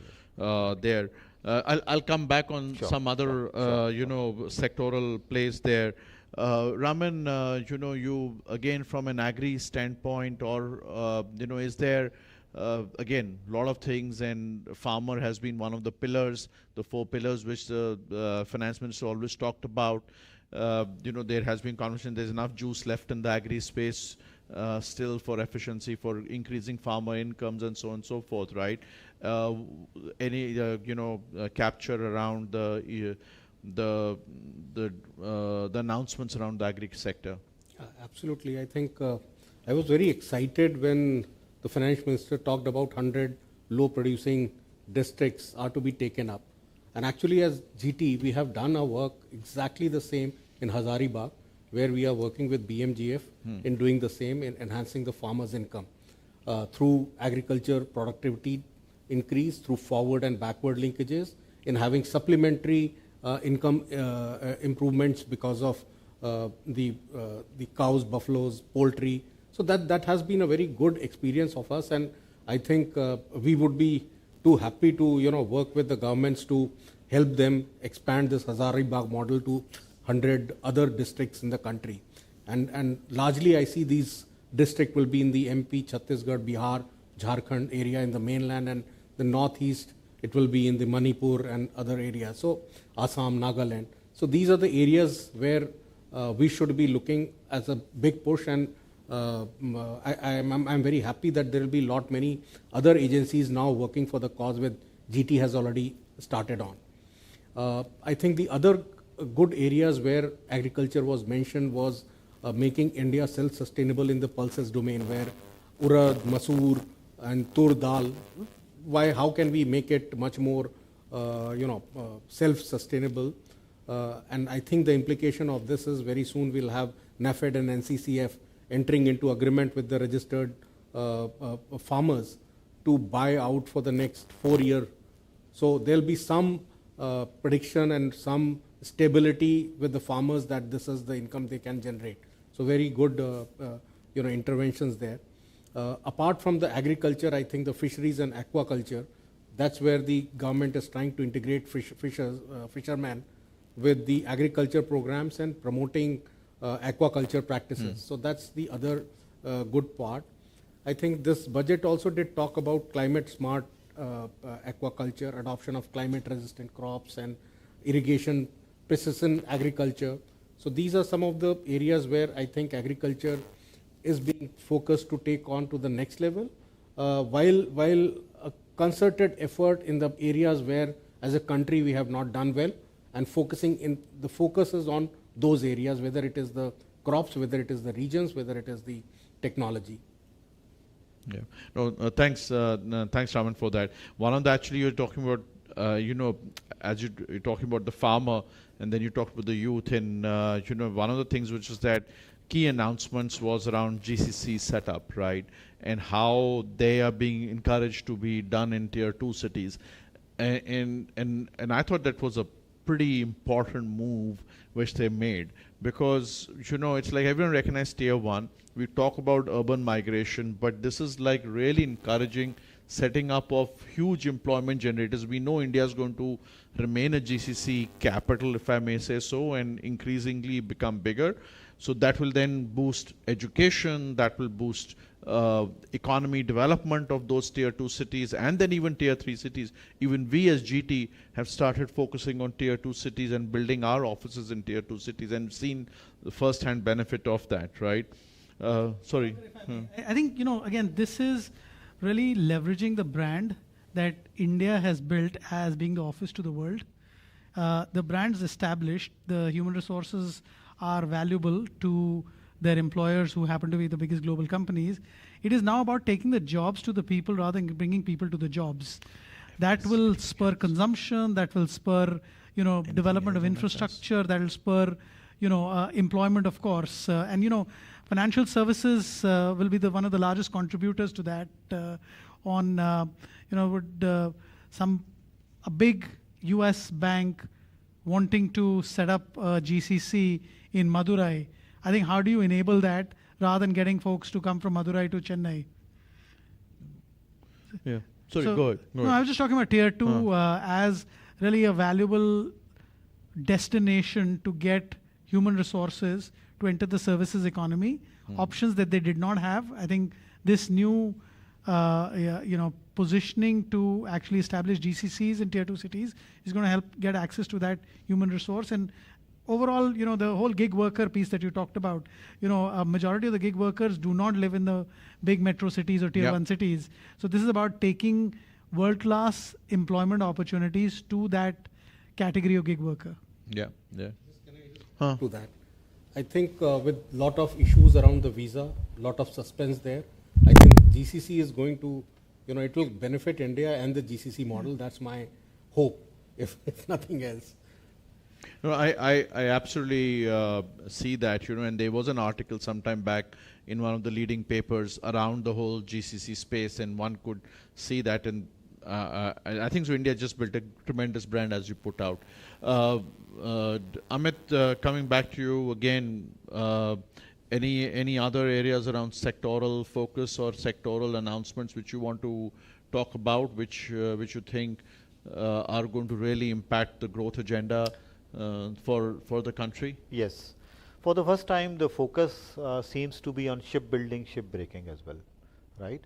there. I'll come back on some other sectoral plays there. Raman, you again from an agri standpoint, or is there again a lot of things, and farmer has been one of the pillars, the 4 pillars which the finance minister always talked about. There has been conversation, there's enough juice left in the agri space still for efficiency, for increasing farmer incomes and so on and so forth, right? Any capture around the announcements around the agri sector? Absolutely. I think I was very excited when the finance minister talked about 100 low producing districts are to be taken up. And actually as GT, we have done our work exactly the same in Hazaribagh, where we are working with BMGF in doing the same, in enhancing the farmers' income through agriculture productivity increase, through forward and backward linkages, in having supplementary income improvements because of the cows, buffaloes, poultry. So that has been a very good experience of us, and I think we would be too happy to work with the governments to help them expand this Hazaribagh model to 100 other districts in the country. And largely I see these districts will be in the MP, Chhattisgarh, Bihar, Jharkhand area in the mainland, and the northeast it will be in the Manipur and other areas. So Assam, Nagaland. So these are the areas where we should be looking as a big push, and I'm very happy that there will be many other agencies now working for the cause with GT has already started on. I think the other good areas where agriculture was mentioned was making India self-sustainable in the pulses domain, where urad, masoor and tur dal, how can we make it much more self-sustainable? And I think the implication of this is very soon we'll have NAFED and NCCF entering into agreement with the registered farmers to buy out for the next 4 years. So there'll be some prediction and some stability with the farmers that this is the income they can generate. So very good interventions there. Apart from the agriculture, I think the fisheries and aquaculture, that's where the government is trying to integrate fishermen with the agriculture programs and promoting aquaculture practices. So that's the other good part. I think this budget also did talk about climate smart aquaculture, adoption of climate resistant crops and irrigation, precision agriculture. So these are some of the areas where I think agriculture is being focused to take on to the next level, while a concerted effort in the areas where as a country we have not done well, and focusing in the focus is on those areas, whether it is the crops, whether it is the regions, whether it is the technology. Yeah. No, thanks, thanks, Raman, for that. One of the actually you're talking about, you know, as you're talking about the farmer, and then you talked about the youth, and you know, one of the things which is that key announcements was around GCC setup, right, and how they are being encouraged to be done in tier 2 cities, and I thought that was a pretty important move which they made, because you know it's like everyone recognized tier 1. We talk about urban migration, but this is like really encouraging setting up of huge employment generators. We know India is going to remain a GCC capital, if I may say so, and increasingly become bigger. So that will then boost education, that will boost economy development of those tier 2 cities, and then even tier 3 cities. Even we as GT have started focusing on tier 2 cities and building our offices in tier 2 cities and seen the first hand benefit of that, right? Sorry. I think, you know, again, this is really leveraging the brand that India has built as being the office to the world. The brand's established, the human resources are valuable to their employers who happen to be the biggest global companies. It is now about taking the jobs to the people rather than bringing people to the jobs. That will spur consumption, that will spur, you know, development of infrastructure, that will spur, you know, employment, of course. And, you know, financial services will be one of the largest contributors to that. You know, would a big US bank wanting to set up a GCC in Madurai, I think how do you enable that rather than getting folks to come from Madurai to Chennai? Yeah. Sorry, So- go ahead. Go No, I ahead. was just talking about tier 2 as really a valuable destination to get human resources to enter the services economy, options that they did not have. I think this new you know, positioning to actually establish GCCs in tier 2 cities is going to help get access to that human resource. And overall, you know, the whole gig worker piece that you talked about, you know, a majority of the gig workers do not live in the big metro cities or tier Yep. 1 cities. So this is about taking world-class employment opportunities to that category of gig worker. Yeah, yeah. To that, I think with lot of issues around the visa, lot of suspense there, I think GCC is going to, you know, it will benefit India and the GCC model. That's my hope, if nothing else. No, I absolutely see that, you know, and there was an article sometime back in one of the leading papers around the whole GCC space, and one could see that, and I think so India just built a tremendous brand, as you put out. Amit, coming back to you again, any other areas around sectoral focus or sectoral announcements which you want to talk about, which you think are going to really impact the growth agenda for the country? Yes. For the first time, the focus seems to be on shipbuilding, shipbreaking as well, right?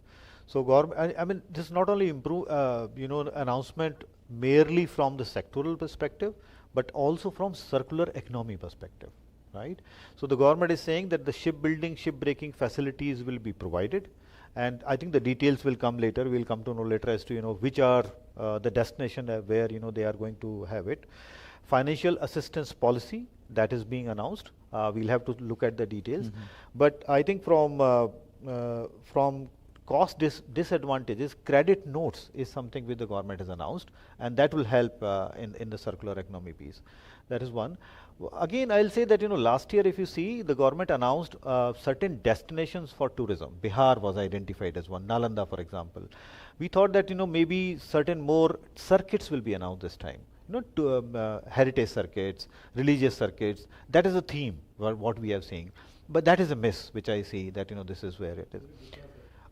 So, I mean, this is not only you know, announcement merely from the sectoral perspective, but also from circular economy perspective, right? So, the government is saying that the shipbuilding, shipbreaking facilities will be provided, and I think the details will come later. We'll come to know later as to, you know, which are the destination where, you know, they are going to have it. Financial assistance policy that is being announced. We'll have to look at the details, but I think from cost disadvantages, credit notes is something which the government has announced, and that will help in the circular economy piece. That is one. Again, I'll say that, you know, last year if you see, the government announced certain destinations for tourism. Bihar was identified as one, Nalanda for example. We thought that, you know, maybe certain more circuits will be announced this time. You know, to, heritage circuits, religious circuits, that is a theme, what we are seeing. But that is a miss, which I see that, you know, this is where it is.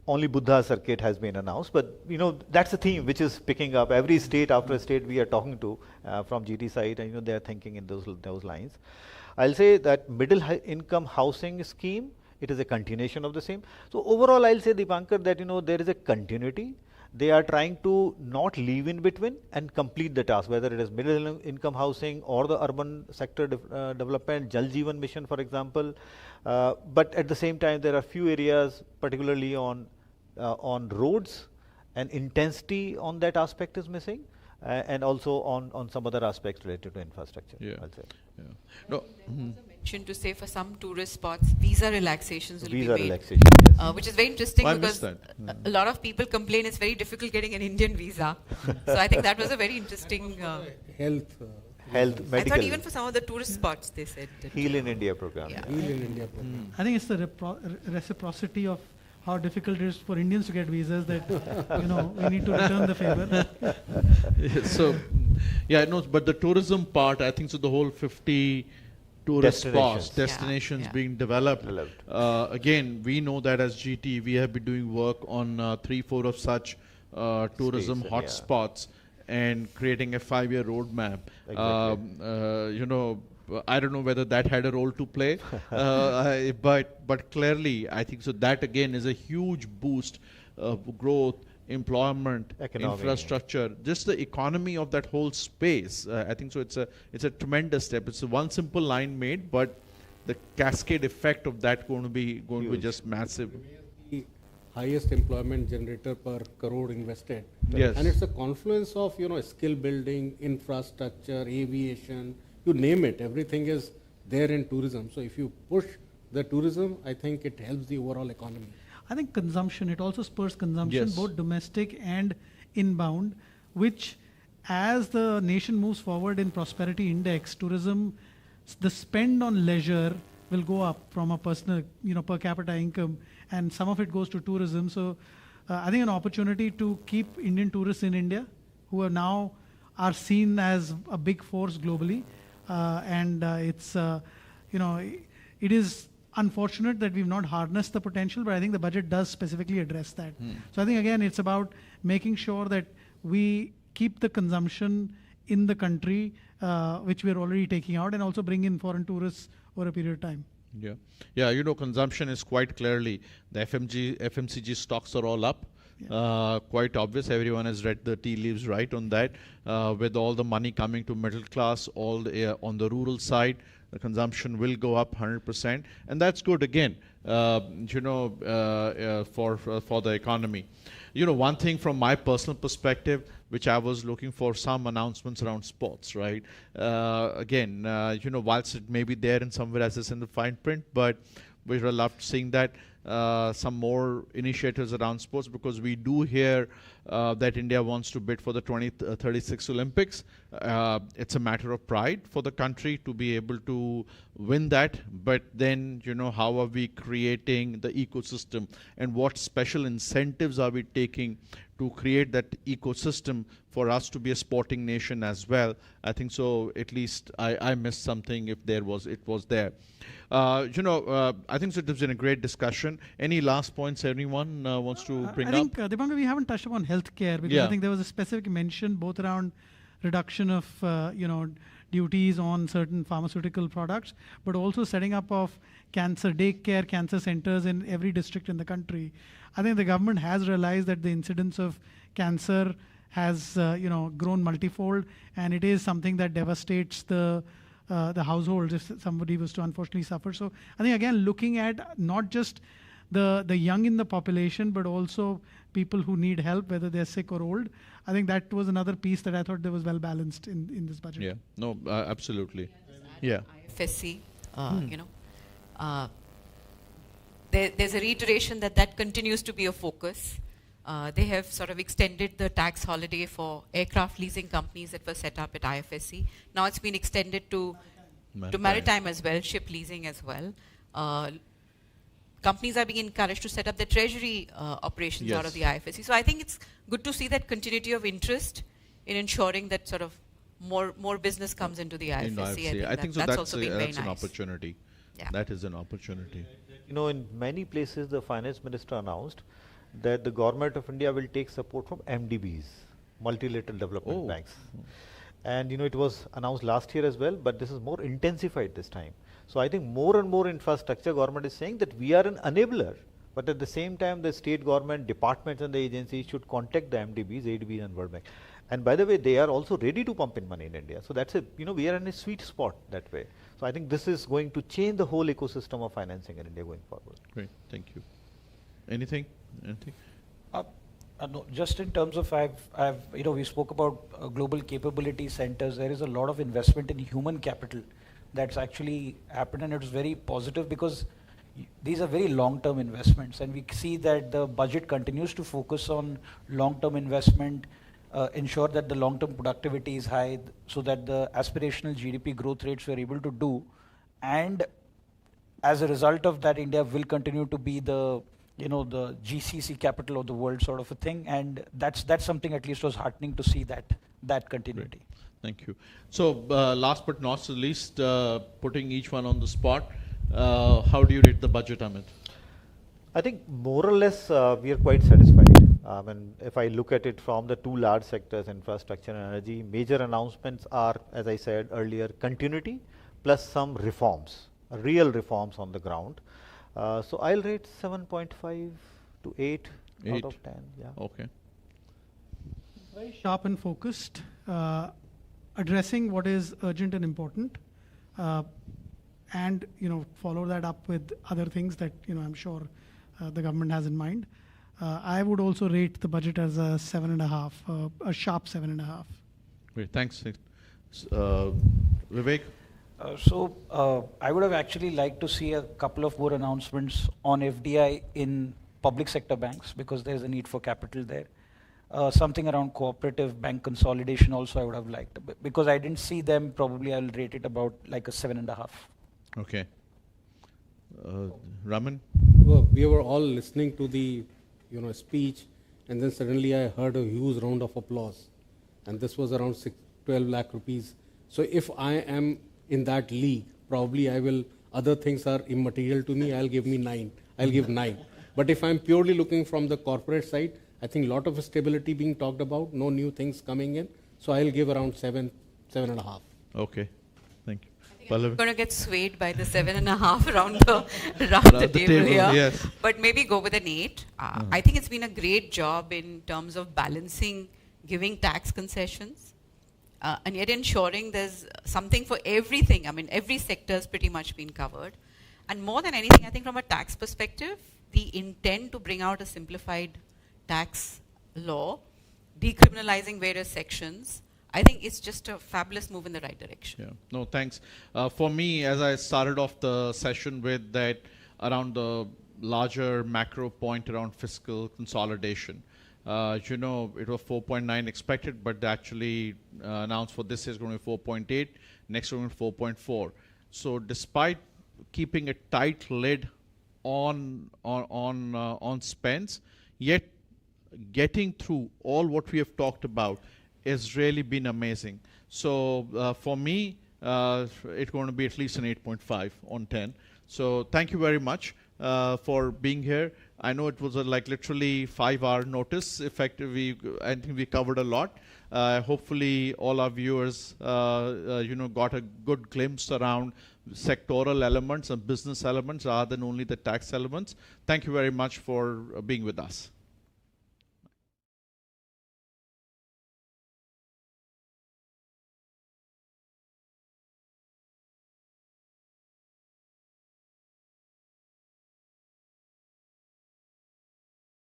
Only Buddha circuit has been announced, but, you know, that's a theme which is picking up. Every state after state we are talking to from GT side, and, you know, they are thinking in those lines. I'll say that middle income housing scheme, it is a continuation of the same. So overall, I'll say, Dipankar, that, you know, there is a continuity. they are trying to not leave in between and complete the task, whether it is middle income housing or the urban sector development, Jal Jeevan Mission, for example. But at the same time, there are few areas, particularly on roads, and intensity on that aspect is missing, and also on some other aspects related to infrastructure. Yeah. I'll say. Yeah. No. Mentioned to say for some tourist spots, visa relaxations will Visa be made. relaxation, yes. Which is very interesting I because missed a lot of people complain it's very difficult getting an Indian visa. So I think that was a very interesting. Health. Health, I medical. thought even for some of the tourist spots they said. That, Heal in India program. Yeah. Heal in India program. I think it's the reciprocity of how difficult it is for Indians to get visas that we need to return the favor. Yeah, so, yeah, no, but the tourism part, I think so the whole 50 tourist spots, destinations Yeah. being developed. Again, we know that as GT, we have been doing work on 3-4 of such tourism States, hotspots and creating a 5-year roadmap. Exactly. I don't know whether that had a role to play, but clearly, I think so. That again is a huge boost of growth, employment, Economy. infrastructure, just the economy of that whole space. I think so. It's a tremendous step. It's one simple line made, but the cascade effect of that going to be just massive. The highest employment generator per crore invested. Yes. And it's a confluence of skill building, infrastructure, aviation, you name it. Everything is there in tourism. So if you push the tourism, I think it helps the overall economy. I think consumption, it also spurs consumption, Yes. both domestic and inbound, which as the nation moves forward in prosperity index, tourism, the spend on leisure will go up from a personal, per capita income, and some of it goes to tourism. So I think an opportunity to keep Indian tourists in India, who are now seen as a big force globally, it is unfortunate that we've not harnessed the potential, but I think the budget does specifically address that. So I think again, it's about making sure that we keep the consumption in the country, which we're already taking out, and also bring in foreign tourists over a period of time. Yeah. Consumption is quite clearly the FMCG stocks are all up. Quite obvious. Everyone has read the tea leaves right on that. With all the money coming to middle class, on the rural side, the consumption will go up 100%, and that's good again. For the economy. One thing from my personal perspective, which I was looking for some announcements around sports, right? Whilst it may be there in somewhere as it's in the fine print, but we would have loved seeing that some more initiatives around sports, because we do hear that India wants to bid for the 2036 Olympics. It's a matter of pride for the country to be able to win that, but then how are we creating the ecosystem, and what special incentives are we taking to create that ecosystem for us to be a sporting nation as well? I think so. At least I missed something if it was there. I think so. It has been a great discussion. Any last points anyone wants to bring up? I think, Dipankar, we haven't touched upon healthcare, because I think there was a specific mention both around reduction of duties on certain pharmaceutical products, but also setting up of daycare cancer centers in every district in the country. I think the government has realized that the incidence of cancer has grown multifold, and it is something that devastates the households if somebody was to unfortunately suffer. So I think again, looking at not just the young in the population, but also people who need help, whether they're sick or old. I think that was another piece that I thought that was well balanced in this budget. Yeah, no, absolutely. Yeah. IFSC, there's a reiteration that continues to be a focus. They have sort of extended the tax holiday for aircraft leasing companies that were set up at IFSC. Now it's been extended to maritime as well, ship leasing as well. Companies are being encouraged to set up their treasury operations out of the IFSC. So I think it's good to see that continuity of interest in ensuring that sort of more business comes into the IFSC. I think so. That's also been very that's nice. an opportunity. Yeah. That is an opportunity. In many places, the finance minister announced that the government of India will take support from MDBs, multilateral development banks. And it was announced last year as well, but this is more intensified this time. So I think more and more infrastructure, government is saying that we are an enabler But at the same time, the state government departments and the agencies should contact the MDBs, ADBs and World Bank. And by the way, they are also ready to pump in money in India. So that's we are in a sweet spot that way. So I think this is going to change the whole ecosystem of financing in India going forward. Great, thank you. Anything? No, just in terms of we spoke about global capability centers. There is a lot of investment in human capital that's actually happened, and it's very positive because these are very long-term investments, and we see that the budget continues to focus on long-term investment, ensure that the long-term productivity is high, so that the aspirational GDP growth rates we are able to do, and as a result of that, India will continue to be the the GCC capital of the world sort of a thing, and that's something at least was heartening to see that continuity. Great. Thank you. So last but not least, putting each one on the spot, how do you rate the budget, Amit? I think more or less we are quite satisfied. And if I look at it from the two large sectors, infrastructure and energy, major announcements are, as I said earlier, continuity plus some reforms, real reforms on the ground. So I'll rate 7.5 to 8 out of 10. Yeah. Okay. Very sharp and focused, addressing what is urgent and important, and follow that up with other things that I'm sure the government has in mind. I would also rate the budget as a 7.5, a sharp 7.5. Great, thanks. Vivek? I would have actually liked to see a couple of more announcements on FDI in public sector banks, because there's a need for capital there. Something around cooperative bank consolidation also I would have liked, because I didn't see them. Probably I'll rate it about like a 7.5. Okay. Raman? Well, we were all listening to the speech, and then suddenly I heard a huge round of applause, and this was around 12 lakh rupees. So if I am in that league, probably other things are immaterial to me, I'll give 9. But if I'm purely looking from the corporate side, I think a lot of stability being talked about, no new things coming in, so I'll give around 7.5. Okay, thank you. I'm going to get swayed by the 7.5 around the table here, yes. But maybe go with an 8. I think it's been a great job in terms of balancing, giving tax concessions, and yet ensuring there's something for everything. I mean, every sector has pretty much been covered. And more than anything, I think from a tax perspective, the intent to bring out a simplified tax law, decriminalizing various sections, I think it's just a fabulous move in the right direction. Yeah. No, thanks. For me, as I started off the session with that, around the larger macro point around fiscal consolidation. It was 4.9 expected, but actually announced for this year is going to be 4.8, next year going to be 4.4. So despite keeping a tight lid on spends, yet getting through all what we have talked about has really been amazing. So for me, it's going to be at least an 8.5 on 10. So thank you very much for being here. I know it was literally 5-hour notice. Effectively, I think we covered a lot. Hopefully, all our viewers, got a good glimpse around sectoral elements and business elements rather than only the tax elements. Thank you very much for being with us.